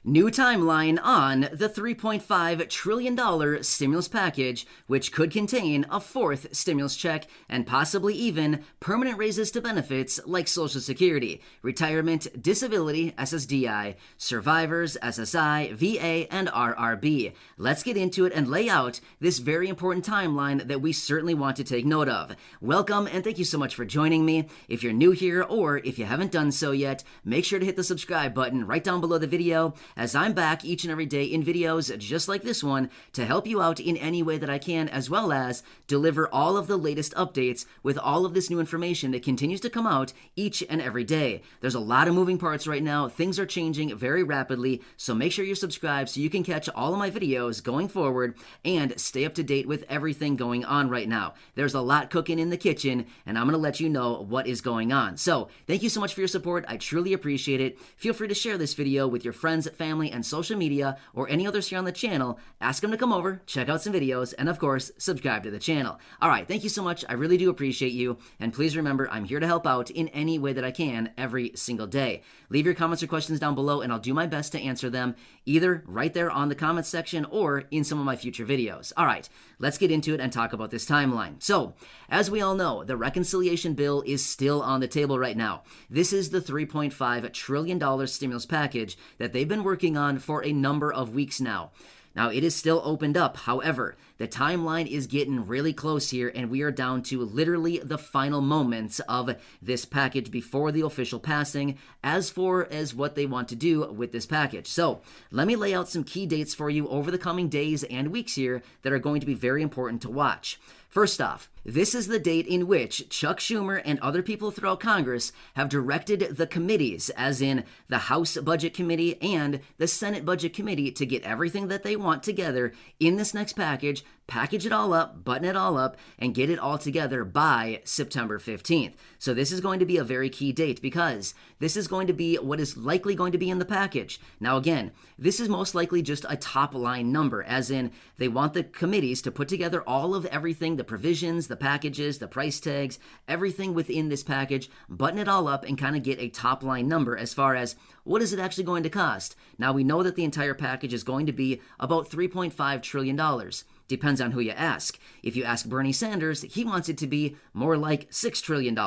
New timeline on the $3.5 trillion stimulus package, which could contain a fourth stimulus check and possibly even permanent raises to benefits like Social Security, retirement, disability, SSDI, survivors, SSI, VA, and RRB. Let's get into it and lay out this very important timeline that we certainly want to take note of. Welcome and thank you so much for joining me. If you're new here or if you haven't done so yet, make sure to hit the subscribe button right down below the video, as I'm back each and every day in videos just like this one to help you out in any way that I can, as well as deliver all of the latest updates with all of this new information that continues to come out each and every day. There's a lot of moving parts right now. Things are changing very rapidly, so make sure you're subscribed so you can catch all of my videos going forward and stay up to date with everything going on right now. There's a lot cooking in the kitchen, and I'm going to let you know what is going on. So thank you so much for your support. I truly appreciate it. Feel free to share this video with your friends, family, and social media, or any others here on the channel. Ask them to come over, check out some videos, and of course, subscribe to the channel. All right, thank you so much. I really do appreciate you, and please remember, I'm here to help out in any way that I can every single day. Leave your comments or questions down below, and I'll do my best to answer them, either right there on the comments section or in some of my future videos. All right, let's get into it and talk about this timeline. So, as we all know, the reconciliation bill is still on the table right now. This is the $3.5 trillion stimulus package that they've been working on for a number of weeks now. Now, it is still opened up. However, the timeline is getting really close here, and we are down to literally the final moments of this package before the official passing, as far as what they want to do with this package. So, let me lay out some key dates for you over the coming days and weeks here that are going to be very important to watch. First off, this is the date in which Chuck Schumer and other people throughout Congress have directed the committees, as in the House Budget Committee and the Senate Budget Committee, to get everything that they want together in this next package, package it all up, button it all up, and get it all together by September 15th. So this is going to be a very key date because this is going to be what is likely going to be in the package. Now again, this is most likely just a top line number, as in they want the committees to put together all of everything, the provisions, the packages, the price tags, everything within this package, button it all up and kind of get a top line number as far as what is it actually going to cost. Now we know that the entire package is going to be about $3.5 trillion. Depends on who you ask. If you ask Bernie Sanders, he wants it to be more like $6 trillion.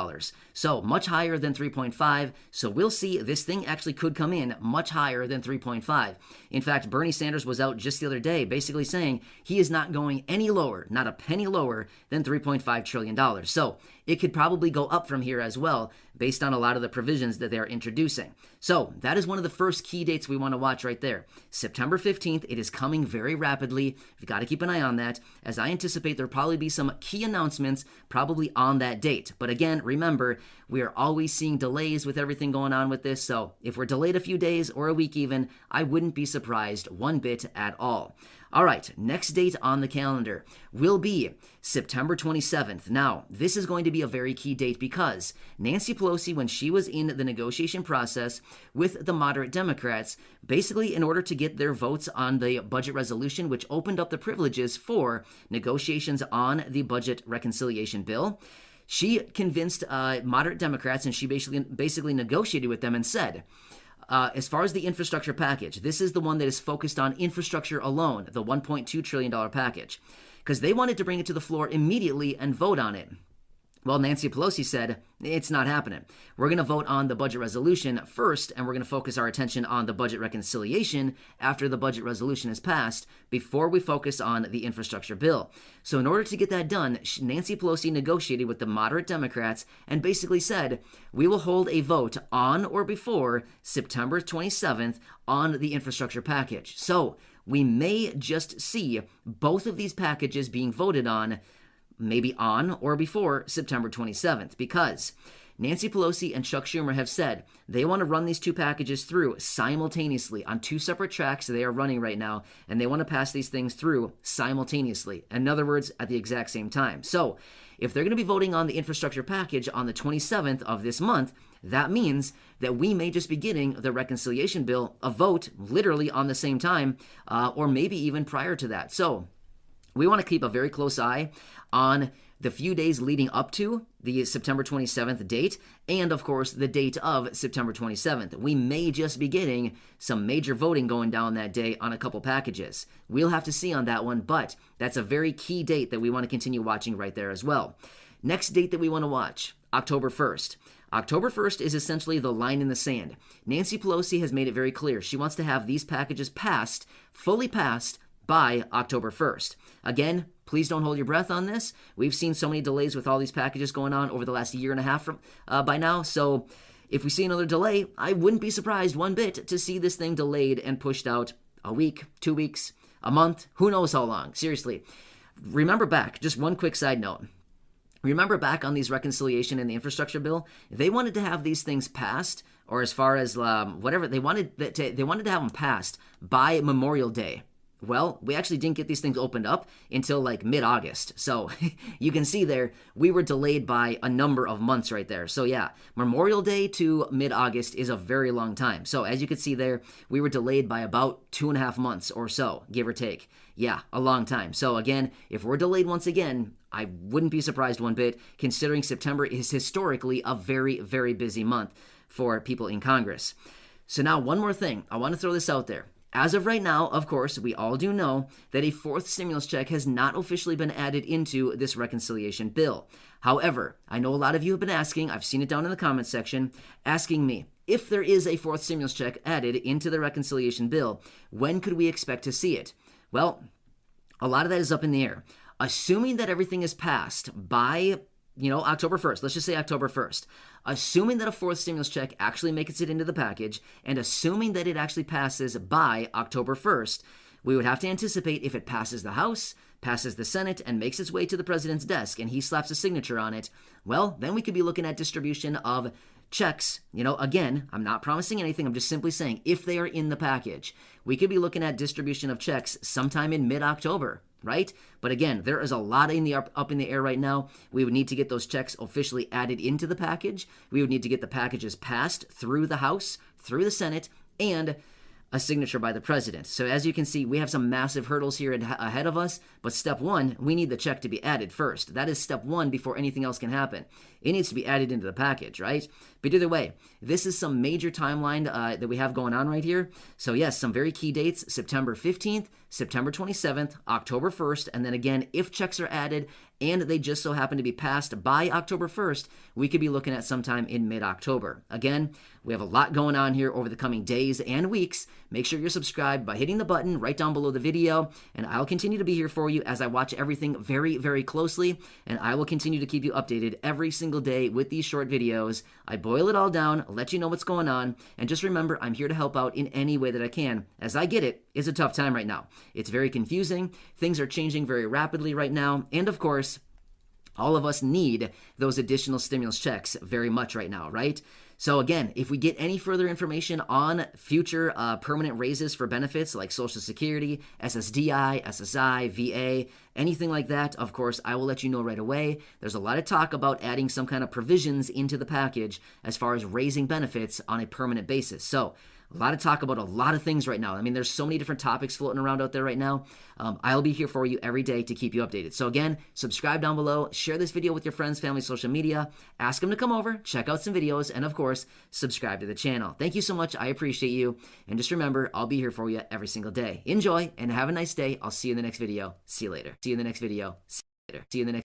So much higher than 3.5. So we'll see. This thing actually could come in much higher than 3.5. In fact, Bernie Sanders was out just the other day basically saying he is not going any lower, not a penny lower than $3.5 trillion. So it could probably go up from here as well based on a lot of the provisions that they're introducing. So that is one of the first key dates we want to watch right there. September 15th, it is coming very rapidly. You've got to keep an eye on that, as I anticipate there'll probably be some key announcements probably on that date. But again, remember, we are always seeing delays with everything going on with this, so if we're delayed a few days or a week even, I wouldn't be surprised one bit at all. All right, next date on the calendar will be September 27th. Now, this is going to be a very key date because Nancy Pelosi, when she was in the negotiation process with the moderate Democrats, basically in order to get their votes on the budget resolution, which opened up the privileges for negotiations on the budget reconciliation bill, she convinced moderate Democrats, and she basically negotiated with them and said, as far as the infrastructure package, this is the one that is focused on infrastructure alone, the $1.2 trillion package, because they wanted to bring it to the floor immediately and vote on it. Well, Nancy Pelosi said, it's not happening. We're going to vote on the budget resolution first, and we're going to focus our attention on the budget reconciliation after the budget resolution is passed before we focus on the infrastructure bill. So in order to get that done, Nancy Pelosi negotiated with the moderate Democrats and basically said, we will hold a vote on or before September 27th on the infrastructure package. So we may just see both of these packages being voted on maybe on or before September 27th, because Nancy Pelosi and Chuck Schumer have said they want to run these two packages through simultaneously on two separate tracks they are running right now, and they want to pass these things through simultaneously. In other words, at the exact same time. So if they're going to be voting on the infrastructure package on the 27th of this month, that means that we may just be getting the reconciliation bill a vote literally on the same time, or maybe even prior to that. So we want to keep a very close eye on the few days leading up to the September 27th date, and of course the date of September 27th. We may just be getting some major voting going down that day on a couple packages. We'll have to see on that one, but that's a very key date that we want to continue watching right there as well. Next date that we want to watch, October 1st. October 1st is essentially the line in the sand. Nancy Pelosi has made it very clear she wants to have these packages passed, fully passed, by October 1st. Again, please don't hold your breath on this. We've seen so many delays with all these packages going on over the last year and a half by now. So if we see another delay, I wouldn't be surprised one bit to see this thing delayed and pushed out a week, 2 weeks, a month, who knows how long. Seriously, remember back, just one quick side note. Remember back on these reconciliation and the infrastructure bill, they wanted to have these things passed, or as far as whatever, they wanted to have them passed by Memorial Day. Well, we actually didn't get these things opened up until like mid-August. So you can see there, we were delayed by a number of months right there. So yeah, Memorial Day to mid-August is a very long time. So as you can see there, we were delayed by about 2.5 months or so, give or take. Yeah, a long time. So again, if we're delayed once again, I wouldn't be surprised one bit, considering September is historically a very, very busy month for people in Congress. So now one more thing, I want to throw this out there. As of right now, of course, we all do know that a fourth stimulus check has not officially been added into this reconciliation bill. However, I know a lot of you have been asking, I've seen it down in the comments section, asking me, if there is a fourth stimulus check added into the reconciliation bill, when could we expect to see it? Well, a lot of that is up in the air. Assuming that everything is passed by October 1st, let's just say October 1st, assuming that a fourth stimulus check actually makes it into the package, and assuming that it actually passes by October 1st, we would have to anticipate if it passes the House, passes the Senate, and makes its way to the president's desk, and he slaps a signature on it, well, then we could be looking at distribution of checks. Again, I'm not promising anything, I'm just simply saying, if they are in the package, we could be looking at distribution of checks sometime in mid-October. Right? But again, there is a lot up in the air right now. We would need to get those checks officially added into the package. We would need to get the packages passed through the House, through the Senate, and a signature by the president. So as you can see, we have some massive hurdles here ahead of us, but step one, we need the check to be added first. That is step one before anything else can happen. It needs to be added into the package, right? But either way, this is some major timeline that we have going on right here. So yes, some very key dates, September 15th, September 27th, October 1st, and then again, if checks are added and they just so happen to be passed by October 1st, we could be looking at sometime in mid-October. Again, we have a lot going on here over the coming days and weeks. Make sure you're subscribed by hitting the button right down below the video, and I'll continue to be here for you as I watch everything very, very closely, and I will continue to keep you updated every single day with these short videos. I boil it all down, let you know what's going on, and just remember, I'm here to help out in any way that I can. As I get it, it's a tough time right now. It's very confusing, things are changing very rapidly right now, and of course, all of us need those additional stimulus checks very much right now, right? So again, if we get any further information on future permanent raises for benefits like Social Security, SSDI, SSI, VA, anything like that, of course, I will let you know right away. There's a lot of talk about adding some kind of provisions into the package as far as raising benefits on a permanent basis. So a lot of talk about a lot of things right now. I mean, there's so many different topics floating around out there right now. I'll be here for you every day to keep you updated. So again, subscribe down below, share this video with your friends, family, social media, ask them to come over, check out some videos, and of course, subscribe to the channel. Thank you so much. I appreciate you. And just remember, I'll be here for you every single day. Enjoy and have a nice day. I'll see you in the next video. See you later. See you in the next video. See you later. See you in the next